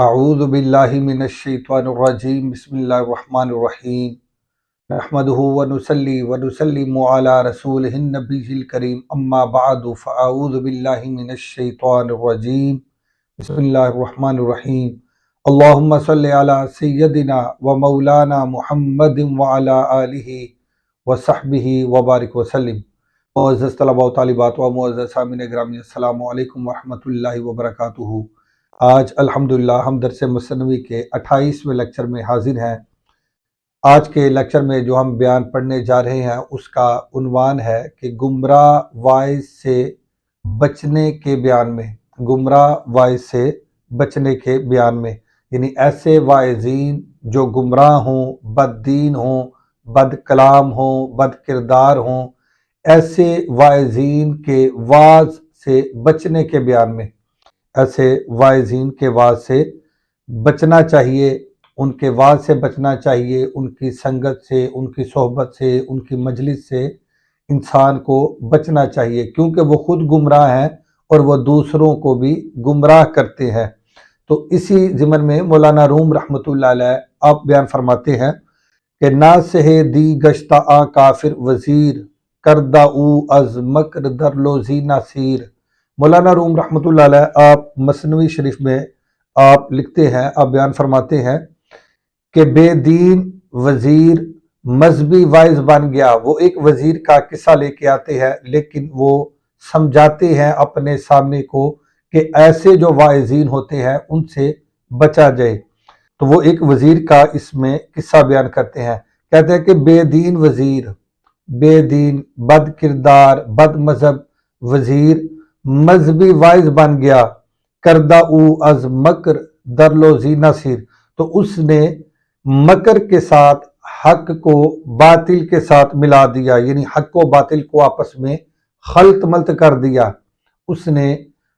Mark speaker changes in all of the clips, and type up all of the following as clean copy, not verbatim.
Speaker 1: اعوذ باللہ من الشیطان الرجیم بسم اللہ الرحمن الرحیم نحمدہ ونصلی ونسلم علی رسولہ النبی الکریم اما بعد فاعوذ باللہ من الشیطان الرجیم بسم اللہ الرحمن الرحیم اللہم صلی علی سیدنا و مولانا محمد وعلی آلہ وصحبہ وبارک وسلم۔ معزز طلباء و طالبات و معزز سامعین گرامی، السلام علیکم ورحمۃ اللہ وبرکاتہ۔ آج الحمدللہ ہم درس مثنوی کے 28ویں لیکچر میں حاضر ہیں۔ آج کے لیکچر میں جو ہم بیان پڑھنے جا رہے ہیں اس کا عنوان ہے کہ گمراہ وائز سے بچنے کے بیان میں، گمراہ وائز سے بچنے کے بیان میں، یعنی ایسے واعظین جو گمراہ ہوں، بد دین ہوں، بد کلام ہوں، بد کردار ہوں، ایسے واعظین کے واعظ سے بچنے کے بیان میں، ایسے واعظین کے واعظ سے بچنا چاہیے، ان کے واعظ سے بچنا چاہیے، ان کی سنگت سے، ان کی صحبت سے، ان کی مجلس سے انسان کو بچنا چاہیے، کیونکہ وہ خود گمراہ ہیں اور وہ دوسروں کو بھی گمراہ کرتے ہیں۔ تو اسی ضمن میں مولانا روم رحمۃ اللہ علیہ آپ بیان فرماتے ہیں کہ نا سہے دی گشتہ آ کافر وزیر کردہ او از مکر در لوزی ناصیر۔ مولانا روم رحمۃ اللہ علیہ آپ مثنوی شریف میں آپ لکھتے ہیں، آپ بیان فرماتے ہیں کہ بے دین وزیر مذہبی وائز بن گیا۔ وہ ایک وزیر کا قصہ لے کے آتے ہیں، لیکن وہ سمجھاتے ہیں اپنے سامنے کو کہ ایسے جو واعظین ہوتے ہیں ان سے بچا جائے۔ تو وہ ایک وزیر کا اس میں قصہ بیان کرتے ہیں، کہتے ہیں کہ بے دین وزیر، بے دین، بد کردار، بد مذہب وزیر مذہبی وائز بن گیا، کردہ او از مکر در لوزی نصیر۔ تو اس نے مکر کے ساتھ حق کو باطل کے ساتھ ملا دیا، یعنی حق و باطل کو آپس میں خلط ملط کر دیا۔ اس نے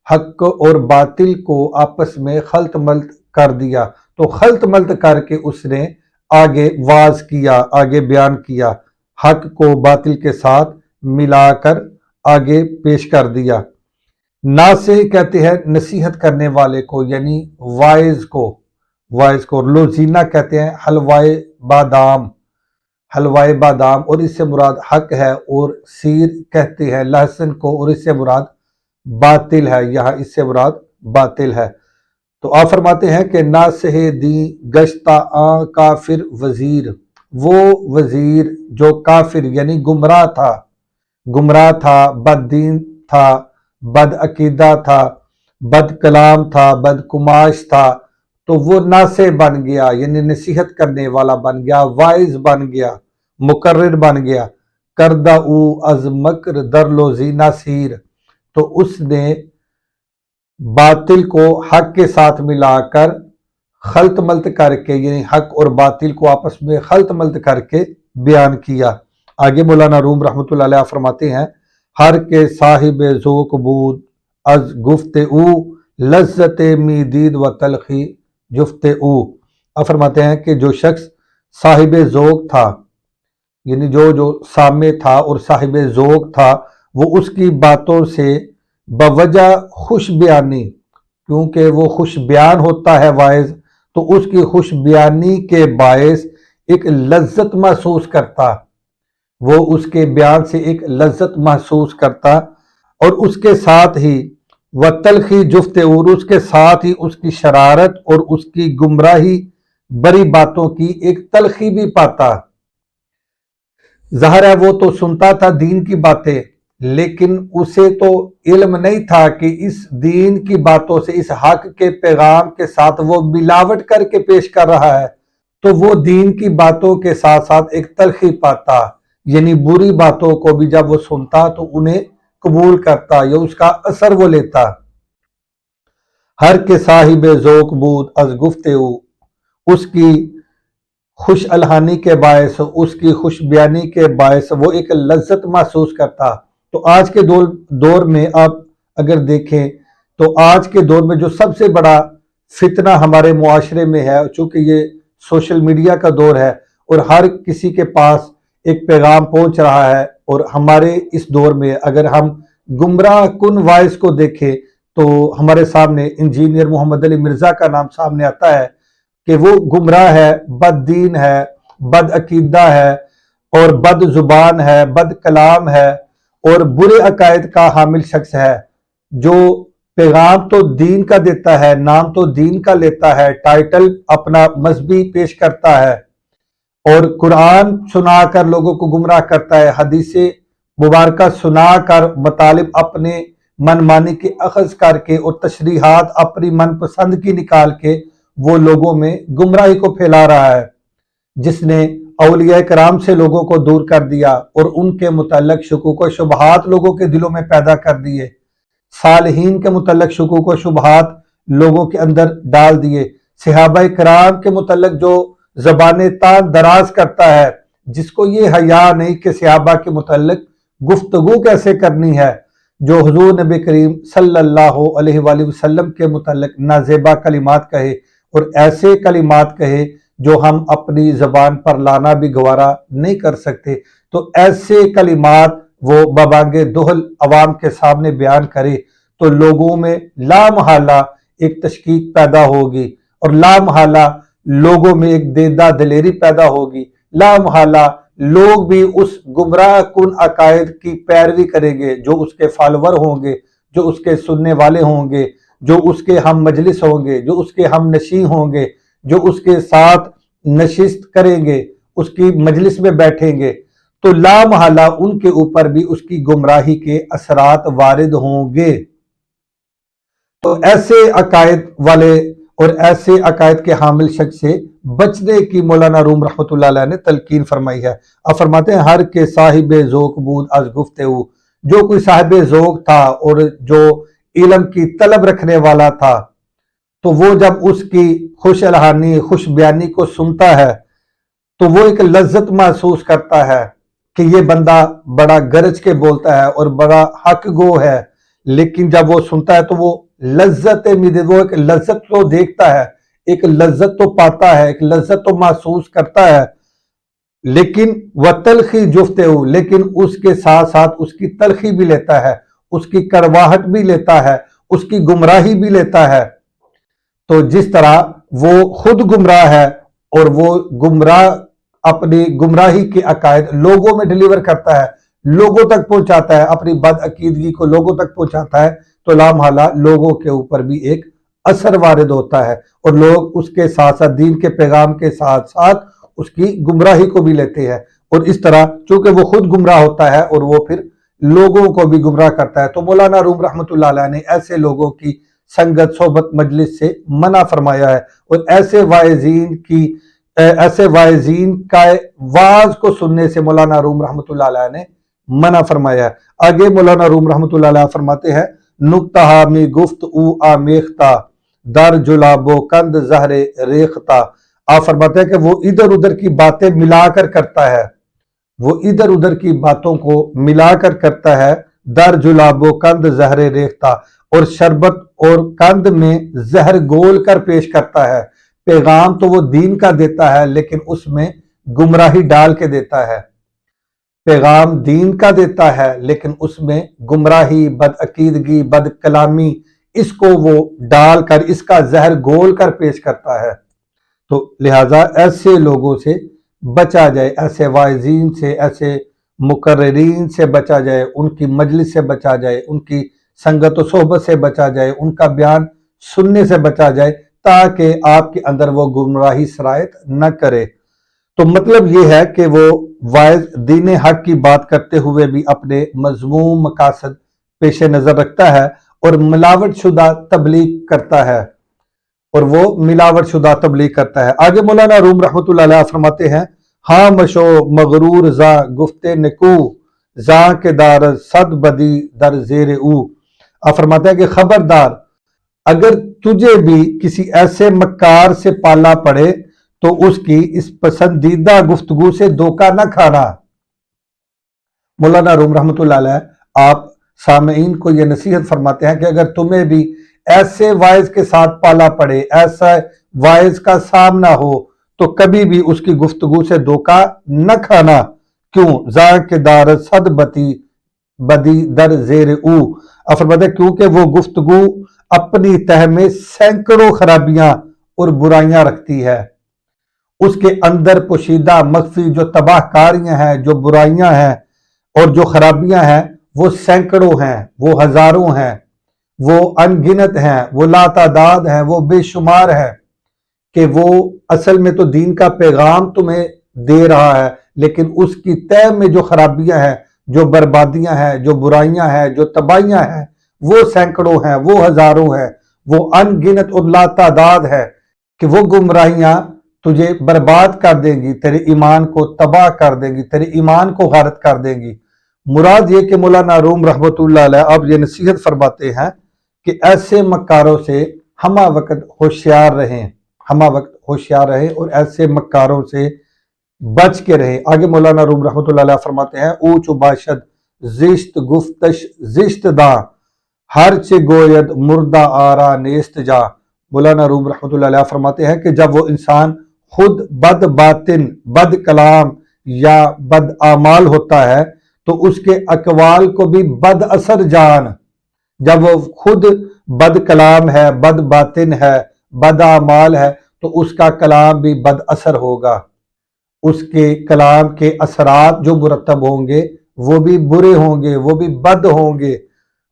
Speaker 1: حق اور باطل کو آپس میں خلط ملط کر دیا، تو خلط ملط کر کے اس نے آگے واز کیا، آگے بیان کیا، حق کو باطل کے ساتھ ملا کر آگے پیش کر دیا۔ ناصح کہتے ہیں نصیحت کرنے والے کو، یعنی وائز کو، وائز کو۔ لوزینہ کہتے ہیں حلوائے بادام، حلوائے بادام، اور اس سے مراد حق ہے، اور سیر کہتے ہیں لہسن کو، اور اس سے مراد باطل ہے، یہاں اس سے مراد باطل ہے۔ تو آپ فرماتے ہیں کہ ناصح دی گشتہ آ کافر وزیر، وہ وزیر جو کافر یعنی گمراہ تھا، گمراہ تھا، بد دین تھا، بد عقیدہ تھا، بد کلام تھا، بد کماش تھا، تو وہ ناصح بن گیا، یعنی نصیحت کرنے والا بن گیا، واعظ بن گیا، مقرر بن گیا۔ کردہ او از مکر در لوزی ناصیر، تو اس نے باطل کو حق کے ساتھ ملا کر خلط ملط کر کے، یعنی حق اور باطل کو آپس میں خلط ملط کر کے بیان کیا۔ آگے مولانا روم رحمۃ اللہ علیہ فرماتے ہیں ہر کے صاحب ذوق بود از گفت او لذت می دید و تلخی جفت او۔ اب فرماتے ہیں کہ جو شخص صاحب ذوق تھا، یعنی جو سامع تھا اور صاحب ذوق تھا، وہ اس کی باتوں سے بوجہ خوش بیانی، کیونکہ وہ خوش بیان ہوتا ہے واعظ، تو اس کی خوش بیانی کے باعث ایک لذت محسوس کرتا، وہ اس کے بیان سے ایک لذت محسوس کرتا، اور اس کے ساتھ ہی وہ تلخی جفت، اور اس کے ساتھ ہی اس کی شرارت اور اس کی گمراہی بری باتوں کی ایک تلخی بھی پاتا۔ ظاہر ہے وہ تو سنتا تھا دین کی باتیں، لیکن اسے تو علم نہیں تھا کہ اس دین کی باتوں سے، اس حق کے پیغام کے ساتھ وہ ملاوٹ کر کے پیش کر رہا ہے، تو وہ دین کی باتوں کے ساتھ ساتھ ایک تلخی پاتا، یعنی بری باتوں کو بھی جب وہ سنتا تو انہیں قبول کرتا یا اس کا اثر وہ لیتا۔ ہر کے صاحب ذوق بود از گفتگو، اس کی خوش الہانی کے باعث، اس کی خوش بیانی کے باعث وہ ایک لذت محسوس کرتا۔ تو آج کے دور میں آپ اگر دیکھیں تو آج کے دور میں جو سب سے بڑا فتنہ ہمارے معاشرے میں ہے، چونکہ یہ سوشل میڈیا کا دور ہے اور ہر کسی کے پاس ایک پیغام پہنچ رہا ہے، اور ہمارے اس دور میں اگر ہم گمراہ کن وائس کو دیکھیں تو ہمارے سامنے انجینئر محمد علی مرزا کا نام سامنے آتا ہے کہ وہ گمراہ ہے، بد دین ہے، بد عقیدہ ہے اور بد زبان ہے، بد کلام ہے اور برے عقائد کا حامل شخص ہے، جو پیغام تو دین کا دیتا ہے، نام تو دین کا لیتا ہے، ٹائٹل اپنا مذہبی پیش کرتا ہے اور قرآن سنا کر لوگوں کو گمراہ کرتا ہے، حدیث مبارکہ سنا کر مطالب اپنے من مانی کے اخذ کر کے اور تشریحات اپنی من پسند کی نکال کے وہ لوگوں میں گمراہی کو پھیلا رہا ہے، جس نے اولیاء کرام سے لوگوں کو دور کر دیا اور ان کے متعلق شکوک و شبہات لوگوں کے دلوں میں پیدا کر دیے، صالحین کے متعلق شکوک و شبہات لوگوں کے اندر ڈال دیے، صحابہ کرام کے متعلق جو زبانیں تان دراز کرتا ہے، جس کو یہ حیا نہیں کہ صحابہ کے متعلق گفتگو کیسے کرنی ہے، جو حضور نبی کریم صلی اللہ علیہ وآلہ وسلم کے متعلق نازیبا کلمات کہے اور ایسے کلمات کہے جو ہم اپنی زبان پر لانا بھی گوارا نہیں کر سکتے، تو ایسے کلمات وہ ببانگ دہل عوام کے سامنے بیان کرے تو لوگوں میں لا محالہ ایک تشکیک پیدا ہوگی اور لا محالہ لوگوں میں ایک دیدہ دلیری پیدا ہوگی، لا محالہ لوگ بھی اس گمراہ کن عقائد کی پیروی کریں گے، جو اس کے فالوور ہوں گے، جو اس کے سننے والے ہوں گے، جو اس کے ہم مجلس ہوں گے، جو اس کے ہم نشیں ہوں گے، جو اس کے ساتھ نشست کریں گے، اس کی مجلس میں بیٹھیں گے، تو لا محالہ ان کے اوپر بھی اس کی گمراہی کے اثرات وارد ہوں گے۔ تو ایسے عقائد والے اور ایسے عقائد کے حامل شخص سے بچنے کی مولانا روم رحمۃ اللہ علیہ نے تلقین فرمائی ہے۔ اب فرماتے ہیں ہر کے صاحب ذوق بود از گفتگو، جو کوئی صاحب ذوق تھا اور جو علم کی طلب رکھنے والا تھا تو وہ جب اس کی خوش الہانی خوش بیانی کو سنتا ہے تو وہ ایک لذت محسوس کرتا ہے کہ یہ بندہ بڑا گرج کے بولتا ہے اور بڑا حق گو ہے، لیکن جب وہ سنتا ہے تو وہ لذت وہ ایک لذت تو دیکھتا ہے، ایک لذت تو پاتا ہے، ایک لذت تو محسوس کرتا ہے، لیکن وہ تلخی جفتے ہو، لیکن اس کے ساتھ ساتھ اس کی تلخی بھی لیتا ہے، اس کی کڑواہٹ بھی لیتا ہے، اس کی گمراہی بھی لیتا ہے۔ تو جس طرح وہ خود گمراہ ہے اور وہ گمراہ اپنی گمراہی کے عقائد لوگوں میں ڈیلیور کرتا ہے، لوگوں تک پہنچاتا ہے، اپنی بد عقیدگی کو لوگوں تک پہنچاتا ہے، تو لا محالہ لوگوں کے اوپر بھی ایک اثر وارد ہوتا ہے اور لوگ اس کے ساتھ ساتھ دین کے پیغام کے ساتھ ساتھ اس کی گمراہی کو بھی لیتے ہیں، اور اس طرح چونکہ وہ خود گمراہ ہوتا ہے اور وہ پھر لوگوں کو بھی گمراہ کرتا ہے، تو مولانا روم رحمۃ اللہ علیہ نے ایسے لوگوں کی سنگت صحبت مجلس سے منع فرمایا ہے اور ایسے واعظین کا واعظ کو سننے سے مولانا روم رحمۃ اللہ علیہ نے منع فرمایا ہے۔ آگے مولانا روم رحمۃ اللہ علیہ فرماتے ہیں نکتہ می گفت او آمیختہ در جلاب و کند زہر ریختہ۔ آپ فرماتے ہیں کہ وہ ادھر ادھر کی باتیں ملا کر کرتا ہے، وہ ادھر ادھر کی باتوں کو ملا کر کرتا ہے، در جلاب و کند زہر ریختہ، اور شربت اور کند میں زہر گول کر پیش کرتا ہے۔ پیغام تو وہ دین کا دیتا ہے لیکن اس میں گمراہی ڈال کے دیتا ہے، پیغام دین کا دیتا ہے لیکن اس میں گمراہی، بد عقیدگی، بد کلامی اس کو وہ ڈال کر اس کا زہر گول کر پیش کرتا ہے۔ تو لہٰذا ایسے لوگوں سے بچا جائے، ایسے واعظین سے، ایسے مقررین سے بچا جائے، ان کی مجلس سے بچا جائے، ان کی سنگت و صحبت سے بچا جائے، ان کا بیان سننے سے بچا جائے تاکہ آپ کے اندر وہ گمراہی سرایت نہ کرے۔ تو مطلب یہ ہے کہ وہ واعظ دین حق کی بات کرتے ہوئے بھی اپنے مذموم مقاصد پیش نظر رکھتا ہے اور ملاوٹ شدہ تبلیغ کرتا ہے، اور وہ ملاوٹ شدہ تبلیغ کرتا ہے۔ آگے مولانا روم رحمۃ اللہ علیہ فرماتے ہیں ہاں مشو مغرور زا گفت نکو زاں کے دار صد بدی در زیر او۔ آپ فرماتے ہیں کہ خبردار، اگر تجھے بھی کسی ایسے مکار سے پالا پڑے تو اس کی اس پسندیدہ گفتگو سے دھوکہ نہ کھانا۔ مولانا روم رحمۃ اللہ علیہ آپ سامعین کو یہ نصیحت فرماتے ہیں کہ اگر تمہیں بھی ایسے واعظ کے ساتھ پالا پڑے، ایسا واعظ کا سامنا ہو تو کبھی بھی اس کی گفتگو سے دھوکہ نہ کھانا۔ کیوں؟ ذا کے دار صد بتی بدی در زیر او، فرماتے ہیں کیونکہ وہ گفتگو اپنی تہ میں سینکڑوں خرابیاں اور برائیاں رکھتی ہے، اس کے اندر پوشیدہ مخفی جو تباہ کاریاں ہیں، جو برائیاں ہیں اور جو خرابیاں ہیں وہ سینکڑوں ہیں، وہ ہزاروں ہیں، وہ ان گنت ہیں، وہ لا تعداد ہیں، وہ بے شمار ہیں، کہ وہ اصل میں تو دین کا پیغام تمہیں دے رہا ہے، لیکن اس کی تہ میں جو خرابیاں ہیں، جو بربادیاں ہیں، جو برائیاں ہیں، جو تباہیاں ہیں، وہ سینکڑوں ہیں، وہ ہزاروں ہیں، وہ ان گنت اور لا تعداد ہے، کہ وہ گمراہیاں تجھے برباد کر دیں گی، تیرے ایمان کو تباہ کر دیں گی، تیرے ایمان کو غارت کر دیں گی۔ مراد یہ کہ مولانا روم رحمۃ اللہ علیہ اب یہ نصیحت فرماتے ہیں کہ ایسے مکاروں سے ہمہ وقت ہوشیار رہیں، ہمہ وقت ہوشیار رہیں اور ایسے مکاروں سے بچ کے رہیں۔ آگے مولانا روم رحمۃ اللہ علیہ فرماتے ہیں اوچ و باشد زشت گفتش زشت دا ہر چے گوید مردہ آرا نیست جا۔ مولانا روم رحمۃ اللہ علیہ فرماتے ہیں کہ جب وہ انسان خود بد باطن، بد کلام یا بد اعمال ہوتا ہے تو اس کے اقوال کو بھی بد اثر جان، جب وہ خود بد کلام ہے، بد باطن ہے، بد اعمال ہے تو اس کا کلام بھی بد اثر ہوگا، اس کے کلام کے اثرات جو مرتب ہوں گے وہ بھی برے ہوں گے، وہ بھی بد ہوں گے،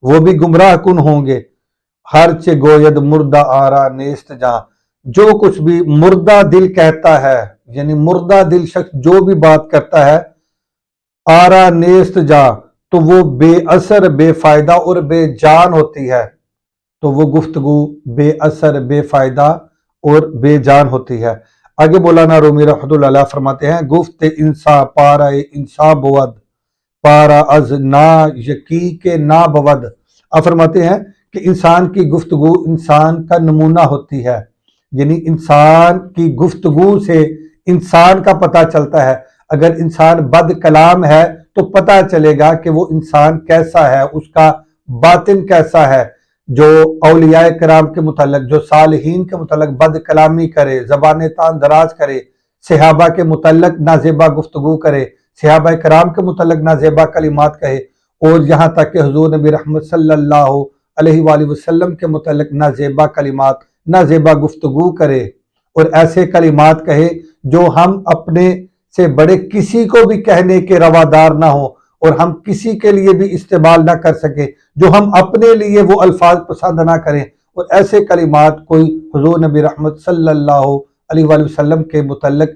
Speaker 1: وہ بھی گمراہ کن ہوں گے۔ ہر چے گوید مردہ آرا نیست جا، جو کچھ بھی مردہ دل کہتا ہے، یعنی مردہ دل شخص جو بھی بات کرتا ہے، آرا نیست جا تو وہ بے اثر، بے فائدہ اور بے جان ہوتی ہے، تو وہ گفتگو بے اثر، بے فائدہ اور بے جان ہوتی ہے۔ آگے مولانا رومی رحمۃ اللہ علیہ فرماتے ہیں گفت انسا پارا انسا بود پارا از نا یقی کے نا بود۔ آپ فرماتے ہیں کہ انسان کی گفتگو انسان کا نمونہ ہوتی ہے، یعنی انسان کی گفتگو سے انسان کا پتہ چلتا ہے۔ اگر انسان بد کلام ہے تو پتہ چلے گا کہ وہ انسان کیسا ہے، اس کا باطن کیسا ہے۔ جو اولیاء کرام کے متعلق، جو صالحین کے متعلق بد کلامی کرے، زبان تان دراز کرے، صحابہ کے متعلق نازیبہ گفتگو کرے، صحابہ کرام کے متعلق نازیبہ کلمات کہے، اور یہاں تک کہ حضور نبی رحمت صلی اللہ علیہ وآلہ وسلم کے متعلق نازیبہ کلمات، نازیبہ گفتگو کرے اور ایسے کلمات کہے جو ہم اپنے سے بڑے کسی کو بھی کہنے کے روادار نہ ہوں اور ہم کسی کے لیے بھی استعمال نہ کر سکیں، جو ہم اپنے لیے وہ الفاظ پسند نہ کریں، اور ایسے کلمات کوئی حضور نبی رحمت صلی اللہ علیہ وآلہ وسلم کے متعلق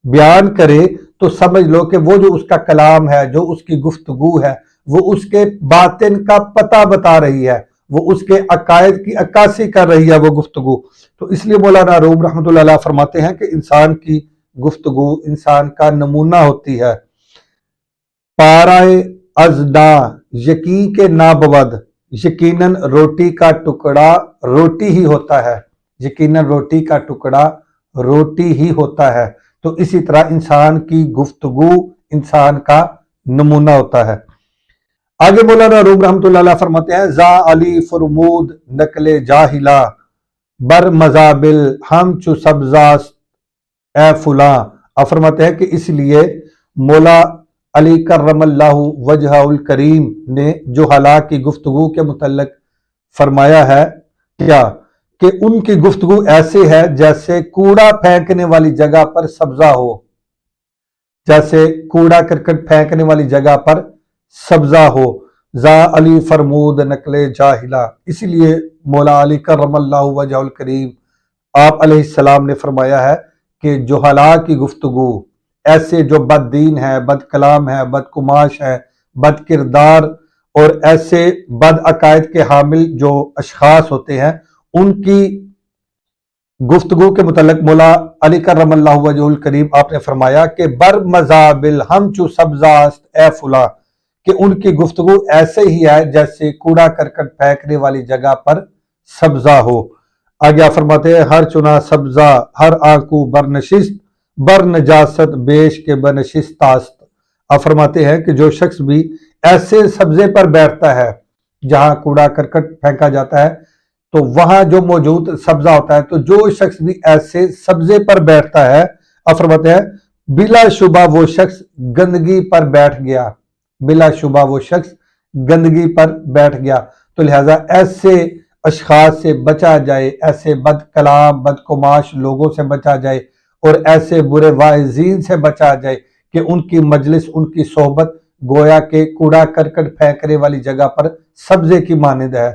Speaker 1: بیان کرے تو سمجھ لو کہ وہ جو اس کا کلام ہے، جو اس کی گفتگو ہے، وہ اس کے باطن کا پتہ بتا رہی ہے، وہ اس کے عقائد کی عکاسی کر رہی ہے وہ گفتگو۔ تو اس لیے مولانا روم رحمۃ اللہ علیہ فرماتے ہیں کہ انسان کی گفتگو انسان کا نمونہ ہوتی ہے۔ پارائے از نا یقین کے نا بود، یقیناً روٹی کا ٹکڑا روٹی ہی ہوتا ہے، یقیناً روٹی کا ٹکڑا روٹی ہی ہوتا ہے۔ تو اسی طرح انسان کی گفتگو انسان کا نمونہ ہوتا ہے۔ آگے مولانا روم رحمۃ اللہ علیہ فرماتے ہیں زا علی فرمود نقل جاہلا بر مزابل ہم چو سبزاست اے فلاں۔ آپ فرماتے ہیں کہ اس لیے مولا علی کرم اللہ وجہ الکریم نے جو ہلاک کی گفتگو کے متعلق فرمایا ہے کیا کہ ان کی گفتگو ایسے ہے جیسے کوڑا پھینکنے والی جگہ پر سبزہ ہو، جیسے کوڑا کرکٹ پھینکنے والی جگہ پر سبزہ ہو۔ زا علی فرمود نقل جاہلا، اس لیے مولا علی کرم اللہ وجہ الکریم آپ علیہ السلام نے فرمایا ہے کہ جو ہلاک کی گفتگو، ایسے جو بد دین ہے، بد کلام ہے، بد کماش ہے، بد کردار اور ایسے بد عقائد کے حامل جو اشخاص ہوتے ہیں، ان کی گفتگو کے متعلق مولا علی کرم اللہ وجہ الکریم آپ نے فرمایا کہ بر مزابل ہم چو سبزاست اے فلاں، کہ ان کی گفتگو ایسے ہی ہے جیسے کوڑا کرکٹ پھینکنے والی جگہ پر سبزہ ہو۔ آگے آپ فرماتے ہیں ہر چنا سبزہ ہر آنکو برنشست بر نجاست بیش کے بنشست تاست۔ آپ فرماتے ہیں کہ جو شخص بھی ایسے سبزے پر بیٹھتا ہے جہاں کوڑا کرکٹ پھینکا جاتا ہے تو وہاں جو موجود سبزہ ہوتا ہے، تو جو شخص بھی ایسے سبزے پر بیٹھتا ہے، آپ فرماتے ہیں بلا شبہ وہ شخص گندگی پر بیٹھ گیا، بلا شبہ وہ شخص گندگی پر بیٹھ گیا۔ تو لہٰذا ایسے اشخاص سے بچا جائے، ایسے بد کلام بد کماش لوگوں سے بچا جائے، اور ایسے برے واعظین سے بچا جائے کہ ان کی مجلس، ان کی صحبت گویا کہ کوڑا کرکٹ پھینکنے والی جگہ پر سبزے کی مانند ہے۔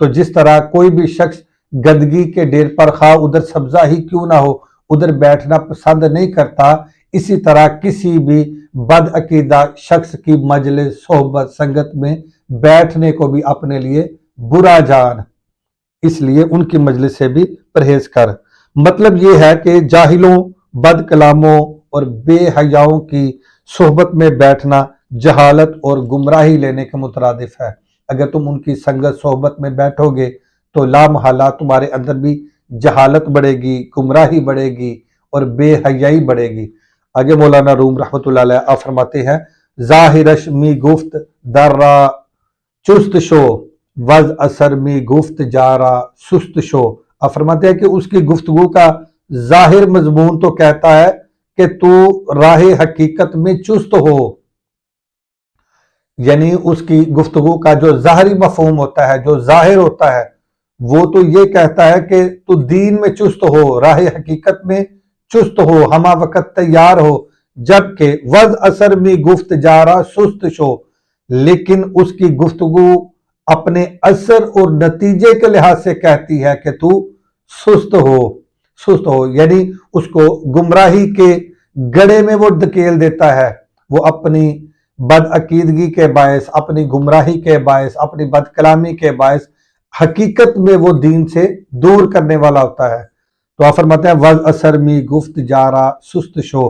Speaker 1: تو جس طرح کوئی بھی شخص گندگی کے ڈھیر پر خواہ ادھر سبزہ ہی کیوں نہ ہو ادھر بیٹھنا پسند نہیں کرتا، اسی طرح کسی بھی بد عقیدہ شخص کی مجلس صحبت سنگت میں بیٹھنے کو بھی اپنے لیے برا جان، اس لیے ان کی مجلس سے بھی پرہیز کر۔ مطلب یہ ہے کہ جاہلوں، بد کلاموں اور بے حیاؤں کی صحبت میں بیٹھنا جہالت اور گمراہی لینے کے مترادف ہے۔ اگر تم ان کی سنگت صحبت میں بیٹھو گے تو لا محالہ تمہارے اندر بھی جہالت بڑھے گی، گمراہی بڑھے گی اور بے حیائی بڑھے گی۔ آگے مولانا روم رحمۃ اللہ علیہ آپ فرماتے ہیں، ظاہرش می گفت در را چست شو وز اثر می گفت جارا سست شو۔ آپ فرماتے ہیں کہ اس کی گفتگو کا ظاہر مضمون تو کہتا ہے کہ تو راہ حقیقت میں چست ہو، یعنی اس کی گفتگو کا جو ظاہری مفہوم ہوتا ہے، جو ظاہر ہوتا ہے، وہ تو یہ کہتا ہے کہ تو دین میں چست ہو، راہ حقیقت میں چست ہو، ہمہ وقت تیار ہو، جبکہ وز اثر میں گفت جارا سست شو، لیکن اس کی گفتگو اپنے اثر اور نتیجے کے لحاظ سے کہتی ہے کہ تو سست ہو، یعنی اس کو گمراہی کے گڑھے میں وہ دھکیل دیتا ہے، وہ اپنی بد عقیدگی کے باعث، اپنی گمراہی کے باعث، اپنی بد کلامی کے باعث حقیقت میں وہ دین سے دور کرنے والا ہوتا ہے۔ تو آپ فرماتے ہیں وز اثر می گفت جارا سست شو،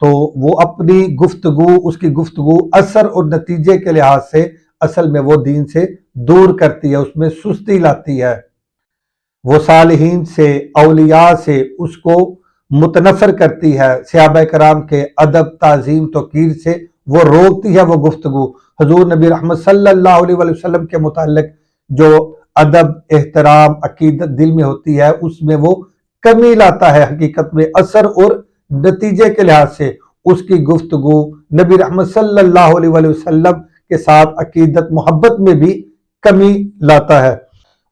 Speaker 1: تو وہ اپنی گفتگو، اس کی گفتگو اثر اور نتیجے کے لحاظ سے اصل میں وہ دین سے دور کرتی ہے، اس میں سستی لاتی ہے، وہ صالحین سے، اولیاء سے اس کو متنفر کرتی ہے، صحابہ کرام کے ادب، تعظیم، توقیر سے وہ روکتی ہے وہ گفتگو۔ حضور نبی رحمت صلی اللہ علیہ وسلم کے متعلق جو ادب، احترام، عقیدت دل میں ہوتی ہے، اس میں وہ کمی لاتا ہے، حقیقت میں اثر اور نتیجے کے لحاظ سے اس کی گفتگو نبی رحمت صلی اللہ علیہ وسلم کے ساتھ عقیدت محبت میں بھی کمی لاتا ہے،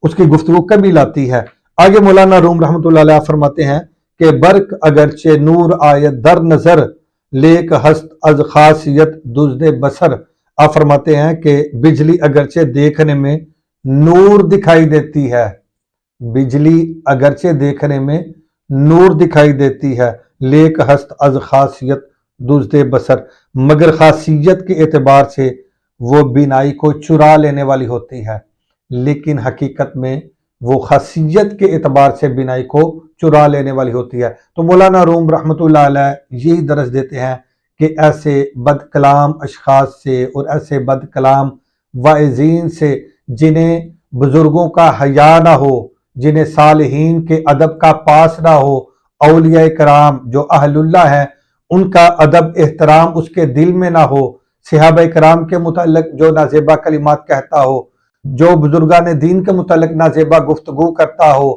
Speaker 1: اس کی گفتگو کمی لاتی ہے۔ آگے مولانا روم رحمۃ اللہ علیہ فرماتے ہیں کہ برق اگرچہ نور آیت در نظر لیک ہست از خاصیت دزد بسر۔ آپ فرماتے ہیں کہ بجلی اگرچہ دیکھنے میں نور دکھائی دیتی ہے، بجلی اگرچہ دیکھنے میں نور دکھائی دیتی ہے، لیک ہست از خاصیت دزد بسر، مگر خاصیت کے اعتبار سے وہ بینائی کو چرا لینے والی ہوتی ہے، لیکن حقیقت میں وہ خاصیت کے اعتبار سے بینائی کو چرا لینے والی ہوتی ہے۔ تو مولانا روم رحمۃ اللہ علیہ یہی درس دیتے ہیں کہ ایسے بد کلام اشخاص سے اور ایسے بد کلام واعظین سے جنہیں بزرگوں کا حیا نہ ہو، جنہیں صالحین کے ادب کا پاس نہ ہو، اولیاء کرام جو اہل اللہ ہیں ان کا ادب احترام اس کے دل میں نہ ہو، صحابہ کرام کے متعلق جو نازیبا کلمات کہتا ہو، جو بزرگان دین کے متعلق نازیبا گفتگو کرتا ہو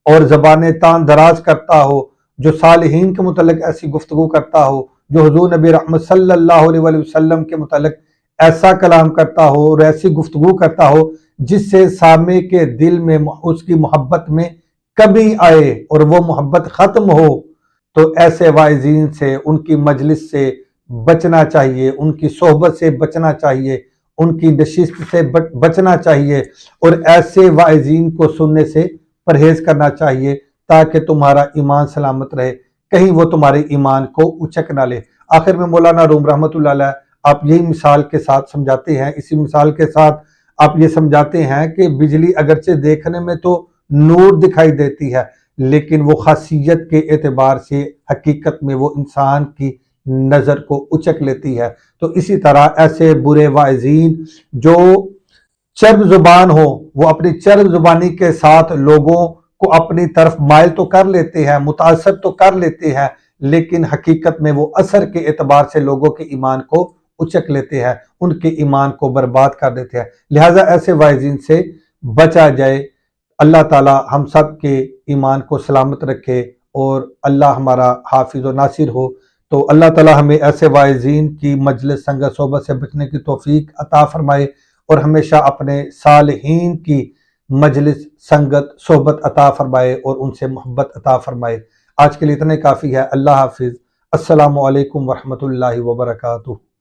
Speaker 1: اور زبان تان دراز کرتا ہو، جو صالحین کے متعلق ایسی گفتگو کرتا ہو، جو حضور نبی رحمت صلی اللہ علیہ وسلم کے متعلق ایسا کلام کرتا ہو اور ایسی گفتگو کرتا ہو جس سے سامع کے دل میں اس کی محبت میں کمی آئے اور وہ محبت ختم ہو، تو ایسے واعظین سے، ان کی مجلس سے بچنا چاہیے، ان کی صحبت سے بچنا چاہیے، ان کی نشست سے بچنا چاہیے، اور ایسے واعظین کو سننے سے پرہیز کرنا چاہیے تاکہ تمہارا ایمان سلامت رہے، کہیں وہ تمہارے ایمان کو اچک نہ لے۔ آخر میں مولانا روم رحمۃ اللہ علیہ آپ یہی مثال کے ساتھ سمجھاتے ہیں، اسی مثال کے ساتھ آپ یہ سمجھاتے ہیں کہ بجلی اگرچہ دیکھنے میں تو نور دکھائی دیتی ہے، لیکن وہ خاصیت کے اعتبار سے حقیقت میں وہ انسان کی نظر کو اچک لیتی ہے۔ تو اسی طرح ایسے برے واعظین جو چرب زبان ہو، وہ اپنی چرب زبانی کے ساتھ لوگوں کو اپنی طرف مائل تو کر لیتے ہیں، متاثر تو کر لیتے ہیں، لیکن حقیقت میں وہ اثر کے اعتبار سے لوگوں کے ایمان کو اچک لیتے ہیں، ان کے ایمان کو برباد کر دیتے ہیں۔ لہٰذا ایسے واعظین سے بچا جائے۔ اللہ تعالی ہم سب کے ایمان کو سلامت رکھے اور اللہ ہمارا حافظ و ناصر ہو۔ تو اللہ تعالی ہمیں ایسے واعظین کی مجلس سنگت صحبت سے بچنے کی توفیق عطا فرمائے اور ہمیشہ اپنے صالحین کی مجلس سنگت صحبت عطا فرمائے اور ان سے محبت عطا فرمائے۔ آج کے لیے اتنے کافی ہے۔ اللہ حافظ۔ السلام علیکم ورحمۃ اللہ وبرکاتہ۔